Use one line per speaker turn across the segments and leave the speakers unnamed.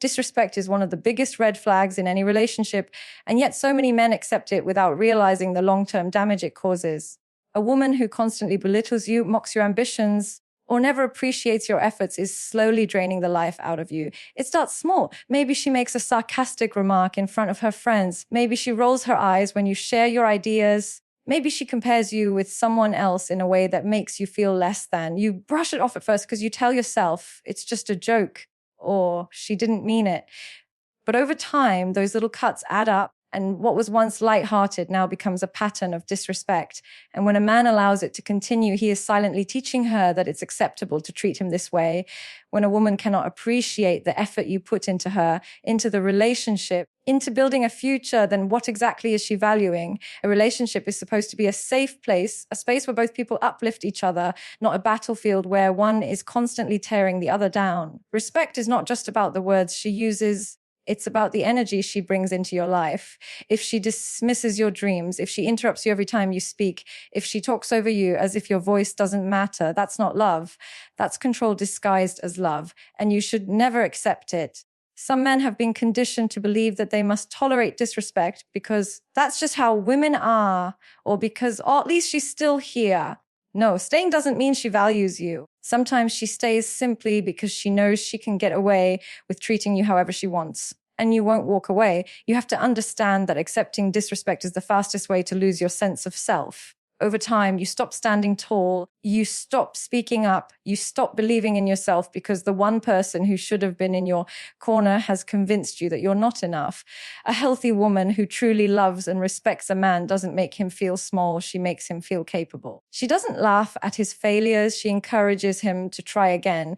Disrespect is one of the biggest red flags in any relationship, and yet so many men accept it without realizing the long-term damage it causes. A woman who constantly belittles you, mocks your ambitions, or never appreciates your efforts is slowly draining the life out of you. It starts small. Maybe she makes a sarcastic remark in front of her friends. Maybe she rolls her eyes when you share your ideas. Maybe she compares you with someone else in a way that makes you feel less than. You brush it off at first because you tell yourself it's just a joke or she didn't mean it. But over time, those little cuts add up, and what was once lighthearted now becomes a pattern of disrespect. And when a man allows it to continue, he is silently teaching her that it's acceptable to treat him this way. When a woman cannot appreciate the effort you put into her, into the relationship, into building a future, then what exactly is she valuing? A relationship is supposed to be a safe place, a space where both people uplift each other, not a battlefield where one is constantly tearing the other down. Respect is not just about the words she uses. It's about the energy she brings into your life. If she dismisses your dreams, if she interrupts you every time you speak, if she talks over you as if your voice doesn't matter, that's not love. That's control disguised as love, and you should never accept it. Some men have been conditioned to believe that they must tolerate disrespect because that's just how women are, or because, or at least she's still here. No, staying doesn't mean she values you. Sometimes she stays simply because she knows she can get away with treating you however she wants. And you won't walk away. You have to understand that accepting disrespect is the fastest way to lose your sense of self. Over time, you stop standing tall, you stop speaking up, you stop believing in yourself because the one person who should have been in your corner has convinced you that you're not enough. A healthy woman who truly loves and respects a man doesn't make him feel small, she makes him feel capable. She doesn't laugh at his failures, she encourages him to try again.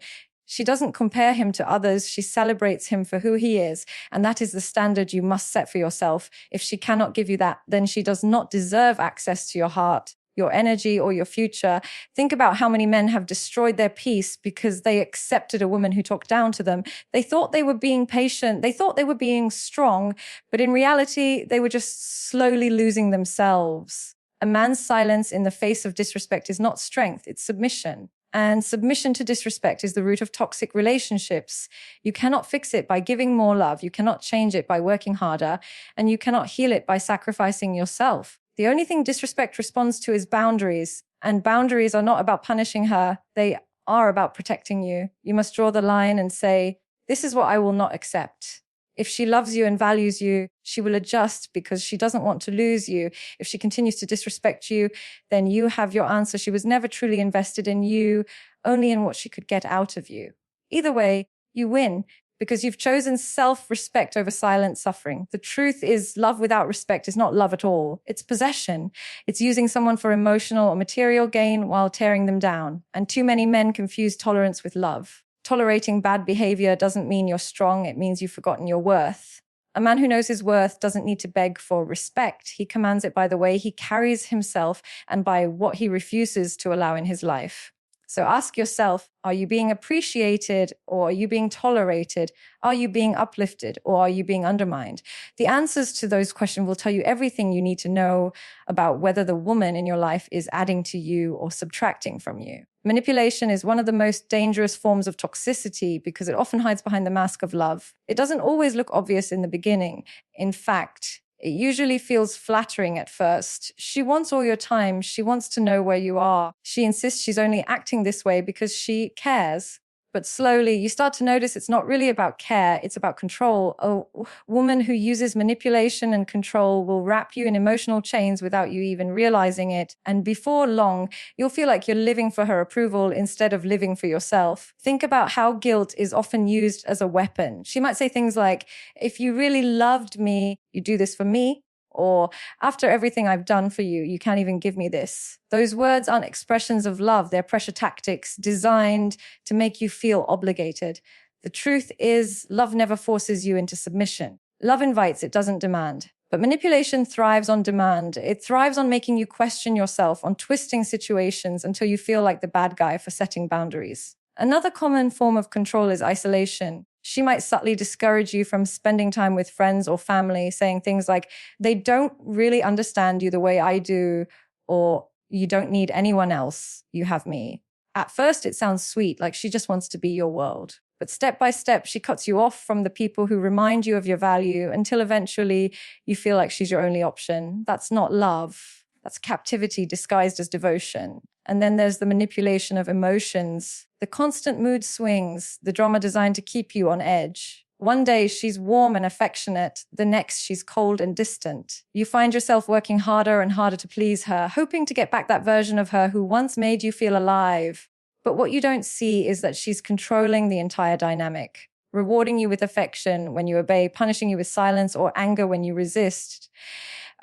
She doesn't compare him to others, she celebrates him for who he is, and that is the standard you must set for yourself. If she cannot give you that, then she does not deserve access to your heart, your energy, or your future. Think about how many men have destroyed their peace because they accepted a woman who talked down to them. They thought they were being patient, they thought they were being strong, but in reality, they were just slowly losing themselves. A man's silence in the face of disrespect is not strength, it's submission. And submission to disrespect is the root of toxic relationships. You cannot fix it by giving more love. You cannot change it by working harder. And you cannot heal it by sacrificing yourself. The only thing disrespect responds to is boundaries. And boundaries are not about punishing her. They are about protecting you. You must draw the line and say, this is what I will not accept. If she loves you and values you, she will adjust because she doesn't want to lose you. If she continues to disrespect you, then you have your answer. She was never truly invested in you, only in what she could get out of you. Either way, you win because you've chosen self-respect over silent suffering. The truth is, love without respect is not love at all. It's possession. It's using someone for emotional or material gain while tearing them down. And too many men confuse tolerance with love. Tolerating bad behavior doesn't mean you're strong, it means you've forgotten your worth. A man who knows his worth doesn't need to beg for respect. He commands it by the way he carries himself and by what he refuses to allow in his life. So ask yourself, are you being appreciated or are you being tolerated? Are you being uplifted or are you being undermined? The answers to those questions will tell you everything you need to know about whether the woman in your life is adding to you or subtracting from you. Manipulation is one of the most dangerous forms of toxicity because it often hides behind the mask of love. It doesn't always look obvious in the beginning. In fact, it usually feels flattering at first. She wants all your time. She wants to know where you are. She insists she's only acting this way because she cares. But slowly, you start to notice it's not really about care, it's about control. A woman who uses manipulation and control will wrap you in emotional chains without you even realizing it. And before long, you'll feel like you're living for her approval instead of living for yourself. Think about how guilt is often used as a weapon. She might say things like, if you really loved me, you do this for me. Or after everything I've done for you, you can't even give me this. Those words aren't expressions of love. They're pressure tactics designed to make you feel obligated. The truth is, love never forces you into submission. Love invites, it doesn't demand. But manipulation thrives on demand. It thrives on making you question yourself, on twisting situations until you feel like the bad guy for setting boundaries. Another common form of control is isolation. She might subtly discourage you from spending time with friends or family, saying things like, they don't really understand you the way I do, or you don't need anyone else, you have me. At first, it sounds sweet, like she just wants to be your world. But step by step, she cuts you off from the people who remind you of your value until eventually you feel like she's your only option. That's not love. That's captivity disguised as devotion. And then there's the manipulation of emotions, the constant mood swings, the drama designed to keep you on edge. One day she's warm and affectionate, the next she's cold and distant. You find yourself working harder and harder to please her, hoping to get back that version of her who once made you feel alive. But what you don't see is that she's controlling the entire dynamic, rewarding you with affection when you obey, punishing you with silence or anger when you resist.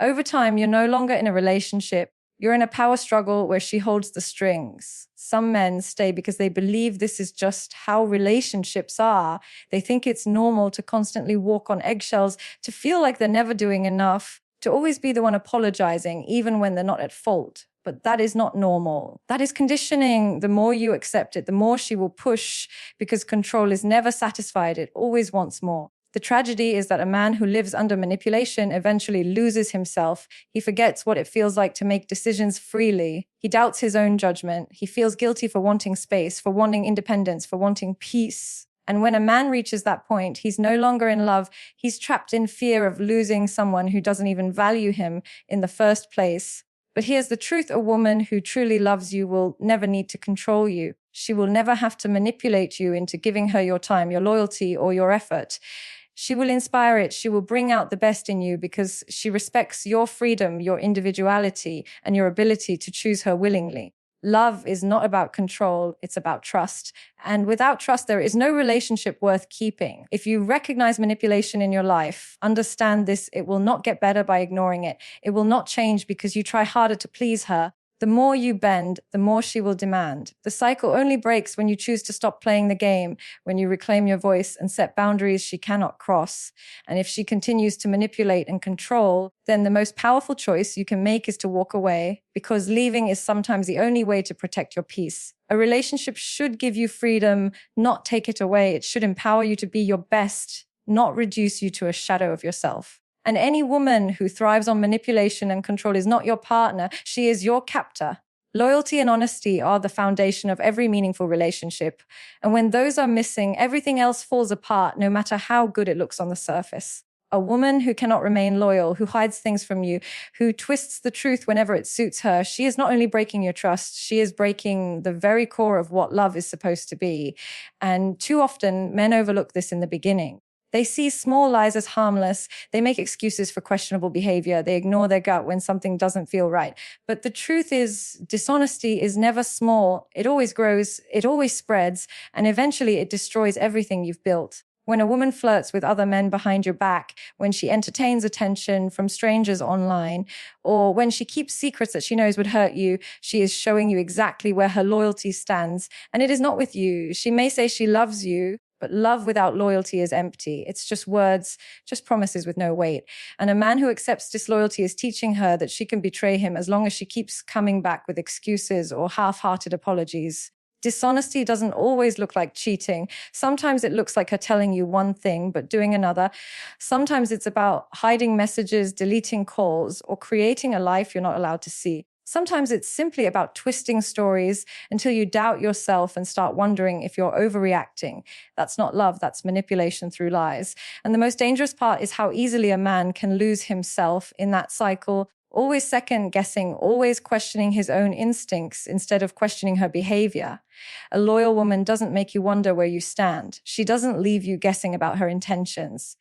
Over time, you're no longer in a relationship. You're in a power struggle where she holds the strings. Some men stay because they believe this is just how relationships are. They think it's normal to constantly walk on eggshells, to feel like they're never doing enough, to always be the one apologizing, even when they're not at fault. But that is not normal. That is conditioning. The more you accept it, the more she will push, because control is never satisfied. It always wants more. The tragedy is that a man who lives under manipulation eventually loses himself. He forgets what it feels like to make decisions freely. He doubts his own judgment. He feels guilty for wanting space, for wanting independence, for wanting peace. And when a man reaches that point, he's no longer in love. He's trapped in fear of losing someone who doesn't even value him in the first place. But here's the truth: a woman who truly loves you will never need to control you. She will never have to manipulate you into giving her your time, your loyalty, or your effort. She will inspire it. She will bring out the best in you because she respects your freedom, your individuality, and your ability to choose her willingly. Love is not about control, it's about trust. And without trust, there is no relationship worth keeping. If you recognize manipulation in your life, understand this: it will not get better by ignoring it. It will not change because you try harder to please her. The more you bend, the more she will demand. The cycle only breaks when you choose to stop playing the game, when you reclaim your voice and set boundaries she cannot cross. And if she continues to manipulate and control, then the most powerful choice you can make is to walk away, because leaving is sometimes the only way to protect your peace. A relationship should give you freedom, not take it away. It should empower you to be your best, not reduce you to a shadow of yourself. And any woman who thrives on manipulation and control is not your partner. She is your captor. Loyalty and honesty are the foundation of every meaningful relationship. And when those are missing, everything else falls apart, no matter how good it looks on the surface. A woman who cannot remain loyal, who hides things from you, who twists the truth whenever it suits her, she is not only breaking your trust, she is breaking the very core of what love is supposed to be. And too often, men overlook this in the beginning. They see small lies as harmless. They make excuses for questionable behavior. They ignore their gut when something doesn't feel right. But the truth is, dishonesty is never small. It always grows, it always spreads, and eventually it destroys everything you've built. When a woman flirts with other men behind your back, when she entertains attention from strangers online, or when she keeps secrets that she knows would hurt you, she is showing you exactly where her loyalty stands. And it is not with you. She may say she loves you, but love without loyalty is empty. It's just words, just promises with no weight. And a man who accepts disloyalty is teaching her that she can betray him as long as she keeps coming back with excuses or half-hearted apologies. Dishonesty doesn't always look like cheating. Sometimes it looks like her telling you one thing but doing another. Sometimes it's about hiding messages, deleting calls, or creating a life you're not allowed to see. Sometimes it's simply about twisting stories until you doubt yourself and start wondering if you're overreacting. That's not love, that's manipulation through lies. And the most dangerous part is how easily a man can lose himself in that cycle, always second-guessing, always questioning his own instincts instead of questioning her behavior. A loyal woman doesn't make you wonder where you stand. She doesn't leave you guessing about her intentions.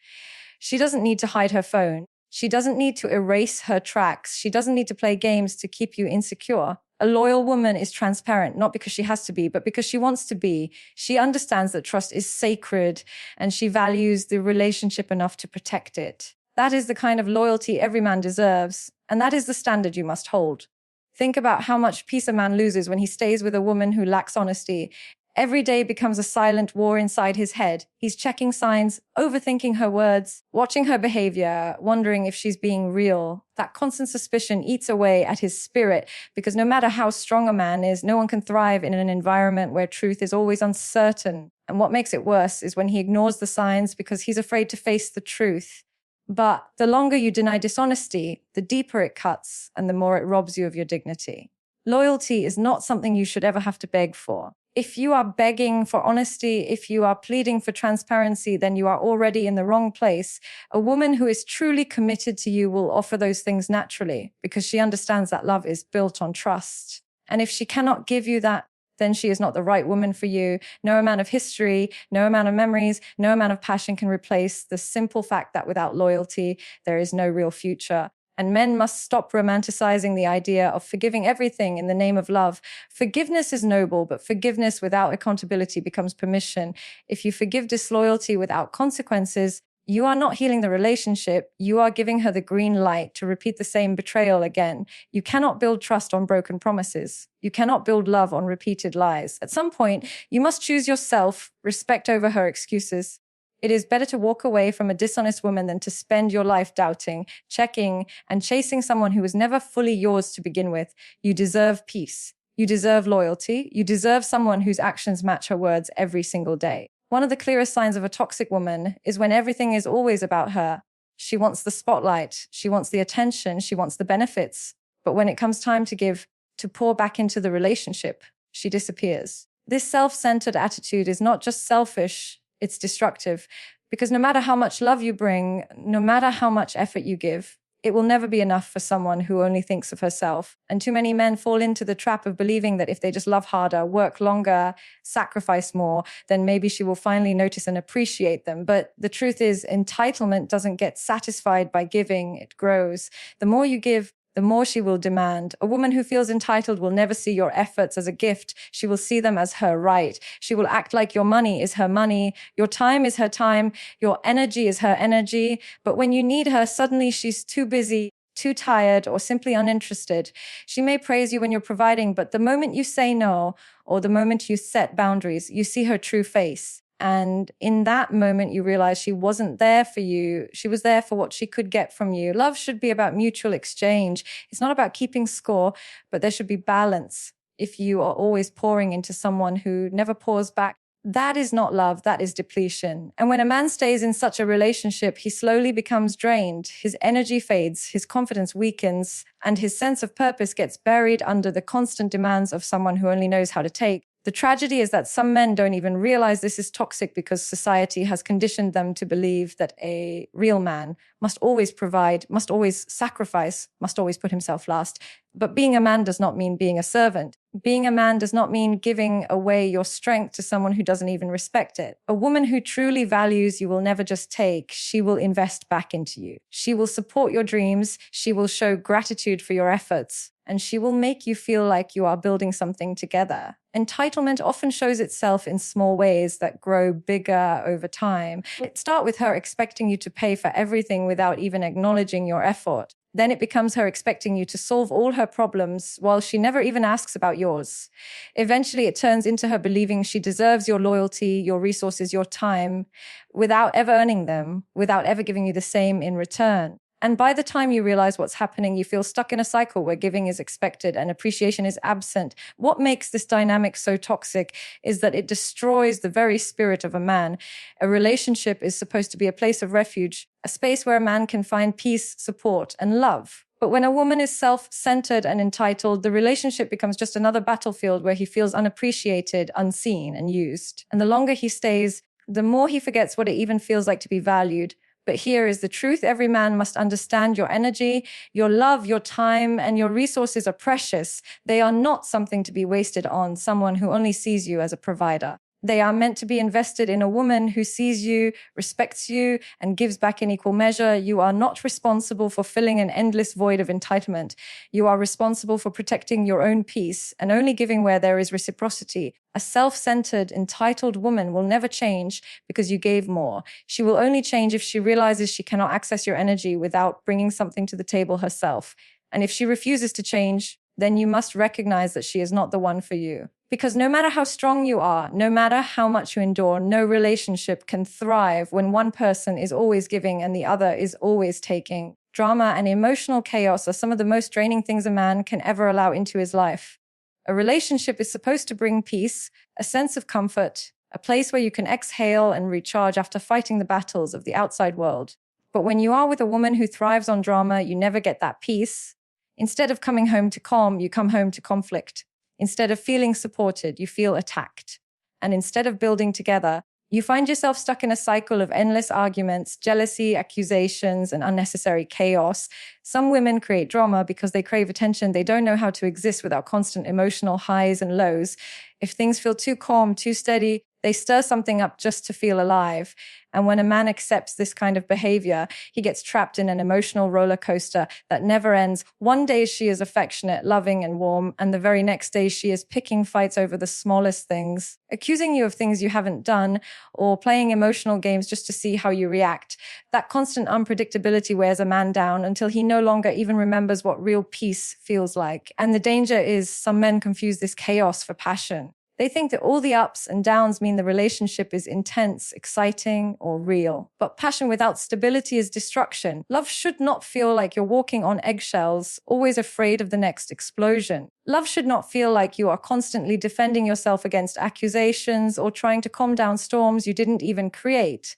She doesn't need to hide her phone. She doesn't need to erase her tracks. She doesn't need to play games to keep you insecure. A loyal woman is transparent, not because she has to be, but because she wants to be. She understands that trust is sacred, and she values the relationship enough to protect it. That is the kind of loyalty every man deserves, and that is the standard you must hold. Think about how much peace a man loses when he stays with a woman who lacks honesty. Every day becomes a silent war inside his head. He's checking signs, overthinking her words, watching her behavior, wondering if she's being real. That constant suspicion eats away at his spirit, because no matter how strong a man is, no one can thrive in an environment where truth is always uncertain. And what makes it worse is when he ignores the signs because he's afraid to face the truth. But the longer you deny dishonesty, the deeper it cuts and the more it robs you of your dignity. Loyalty is not something you should ever have to beg for. If you are begging for honesty, if you are pleading for transparency, then you are already in the wrong place. A woman who is truly committed to you will offer those things naturally because she understands that love is built on trust. And if she cannot give you that, then she is not the right woman for you. No amount of history, no amount of memories, no amount of passion can replace the simple fact that without loyalty, there is no real future. And men must stop romanticizing the idea of forgiving everything in the name of love. Forgiveness is noble, but forgiveness without accountability becomes permission. If you forgive disloyalty without consequences, you are not healing the relationship. You are giving her the green light to repeat the same betrayal again. You cannot build trust on broken promises. You cannot build love on repeated lies. At some point, you must choose yourself, respect over her excuses. It is better to walk away from a dishonest woman than to spend your life doubting, checking, and chasing someone who was never fully yours to begin with. You deserve peace. You deserve loyalty. You deserve someone whose actions match her words every single day. One of the clearest signs of a toxic woman is when everything is always about her. She wants the spotlight. She wants the attention. She wants the benefits. But when it comes time to give, to pour back into the relationship, she disappears. This self-centered attitude is not just selfish, it's destructive, because no matter how much love you bring, no matter how much effort you give, it will never be enough for someone who only thinks of herself. And too many men fall into the trap of believing that if they just love harder, work longer, sacrifice more, then maybe she will finally notice and appreciate them. But the truth is, entitlement doesn't get satisfied by giving, it grows. The more you give, the more she will demand. A woman who feels entitled will never see your efforts as a gift. She will see them as her right. She will act like your money is her money. Your time is her time. Your energy is her energy. But when you need her, suddenly she's too busy, too tired, or simply uninterested. She may praise you when you're providing, but the moment you say no, or the moment you set boundaries, you see her true face. And in that moment, you realize she wasn't there for you. She was there for what she could get from you. Love should be about mutual exchange. It's not about keeping score, but there should be balance. If you are always pouring into someone who never pours back, that is not love, that is depletion. And when a man stays in such a relationship, he slowly becomes drained. His energy fades, his confidence weakens, and his sense of purpose gets buried under the constant demands of someone who only knows how to take. The tragedy is that some men don't even realize this is toxic because society has conditioned them to believe that a real man must always provide, must always sacrifice, must always put himself last. But being a man does not mean being a servant. Being a man does not mean giving away your strength to someone who doesn't even respect it. A woman who truly values you will never just take. She will invest back into you. She will support your dreams. She will show gratitude for your efforts. And she will make you feel like you are building something together. Entitlement often shows itself in small ways that grow bigger over time. It starts with her expecting you to pay for everything without even acknowledging your effort. Then it becomes her expecting you to solve all her problems while she never even asks about yours. Eventually, it turns into her believing she deserves your loyalty, your resources, your time, without ever earning them, without ever giving you the same in return. And by the time you realize what's happening, you feel stuck in a cycle where giving is expected and appreciation is absent. What makes this dynamic so toxic is that it destroys the very spirit of a man. A relationship is supposed to be a place of refuge, a space where a man can find peace, support, and love. But when a woman is self-centered and entitled, the relationship becomes just another battlefield where he feels unappreciated, unseen, and used. And the longer he stays, the more he forgets what it even feels like to be valued. But here is the truth. Every man must understand your energy, your love, your time, and your resources are precious. They are not something to be wasted on someone who only sees you as a provider. They are meant to be invested in a woman who sees you, respects you, and gives back in equal measure. You are not responsible for filling an endless void of entitlement. You are responsible for protecting your own peace and only giving where there is reciprocity. A self-centered, entitled woman will never change because you gave more. She will only change if she realizes she cannot access your energy without bringing something to the table herself. And if she refuses to change, then you must recognize that she is not the one for you. Because no matter how strong you are, no matter how much you endure, no relationship can thrive when one person is always giving and the other is always taking. Drama and emotional chaos are some of the most draining things a man can ever allow into his life. A relationship is supposed to bring peace, a sense of comfort, a place where you can exhale and recharge after fighting the battles of the outside world. But when you are with a woman who thrives on drama, you never get that peace. Instead of coming home to calm, you come home to conflict. Instead of feeling supported, you feel attacked. And instead of building together, you find yourself stuck in a cycle of endless arguments, jealousy, accusations, and unnecessary chaos. Some women create drama because they crave attention. They don't know how to exist without constant emotional highs and lows. If things feel too calm, too steady, they stir something up just to feel alive. And when a man accepts this kind of behavior, he gets trapped in an emotional roller coaster that never ends. One day she is affectionate, loving, and warm, and the very next day she is picking fights over the smallest things, accusing you of things you haven't done, or playing emotional games just to see how you react. That constant unpredictability wears a man down until he no longer even remembers what real peace feels like. And the danger is some men confuse this chaos for passion. They think that all the ups and downs mean the relationship is intense, exciting, or real. But passion without stability is destruction. Love should not feel like you're walking on eggshells, always afraid of the next explosion. Love should not feel like you are constantly defending yourself against accusations or trying to calm down storms you didn't even create.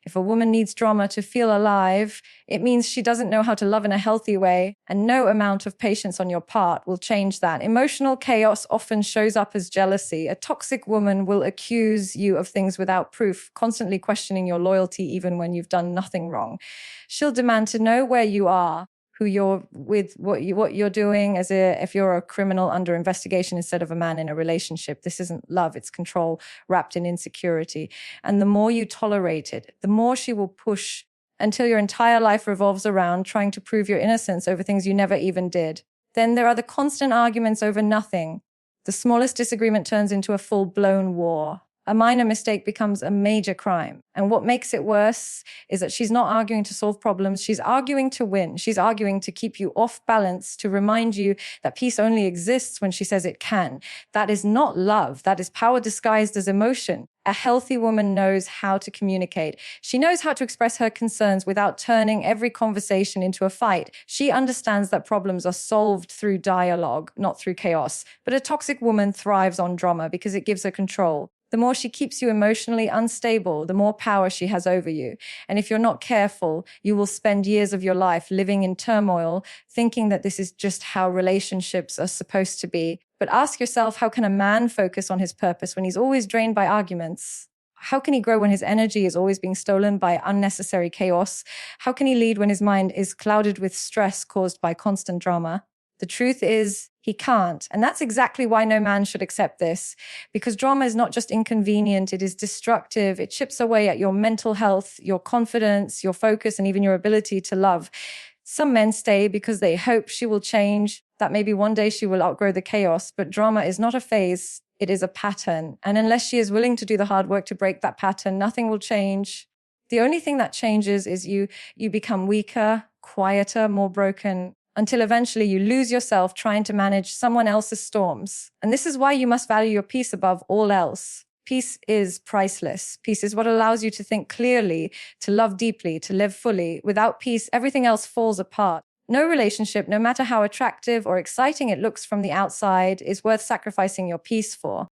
If a woman needs drama to feel alive, it means she doesn't know how to love in a healthy way, and no amount of patience on your part will change that. Emotional chaos often shows up as jealousy. A toxic woman will accuse you of things without proof, constantly questioning your loyalty even when you've done nothing wrong. She'll demand to know where you are, who you're with, what you're doing, as if you're a criminal under investigation instead of a man in a relationship. This isn't love, it's control wrapped in insecurity. And the more you tolerate it, the more she will push until your entire life revolves around trying to prove your innocence over things you never even did. Then there are the constant arguments over nothing. The smallest disagreement turns into a full-blown war. A minor mistake becomes a major crime. And what makes it worse is that she's not arguing to solve problems. She's arguing to win. She's arguing to keep you off balance, to remind you that peace only exists when she says it can. That is not love. That is power disguised as emotion. A healthy woman knows how to communicate. She knows how to express her concerns without turning every conversation into a fight. She understands that problems are solved through dialogue, not through chaos. But a toxic woman thrives on drama because it gives her control. The more she keeps you emotionally unstable, the more power she has over you. And if you're not careful, you will spend years of your life living in turmoil, thinking that this is just how relationships are supposed to be. But ask yourself, how can a man focus on his purpose when he's always drained by arguments? How can he grow when his energy is always being stolen by unnecessary chaos? How can he lead when his mind is clouded with stress caused by constant drama? The truth is, he can't. And that's exactly why no man should accept this. Because drama is not just inconvenient, it is destructive. It chips away at your mental health, your confidence, your focus, and even your ability to love. Some men stay because they hope she will change, that maybe one day she will outgrow the chaos. But drama is not a phase, it is a pattern. And unless she is willing to do the hard work to break that pattern, nothing will change. The only thing that changes is you become weaker, quieter, more broken, until eventually you lose yourself trying to manage someone else's storms. And this is why you must value your peace above all else. Peace is priceless. Peace is what allows you to think clearly, to love deeply, to live fully. Without peace, everything else falls apart. No relationship, no matter how attractive or exciting it looks from the outside, is worth sacrificing your peace for.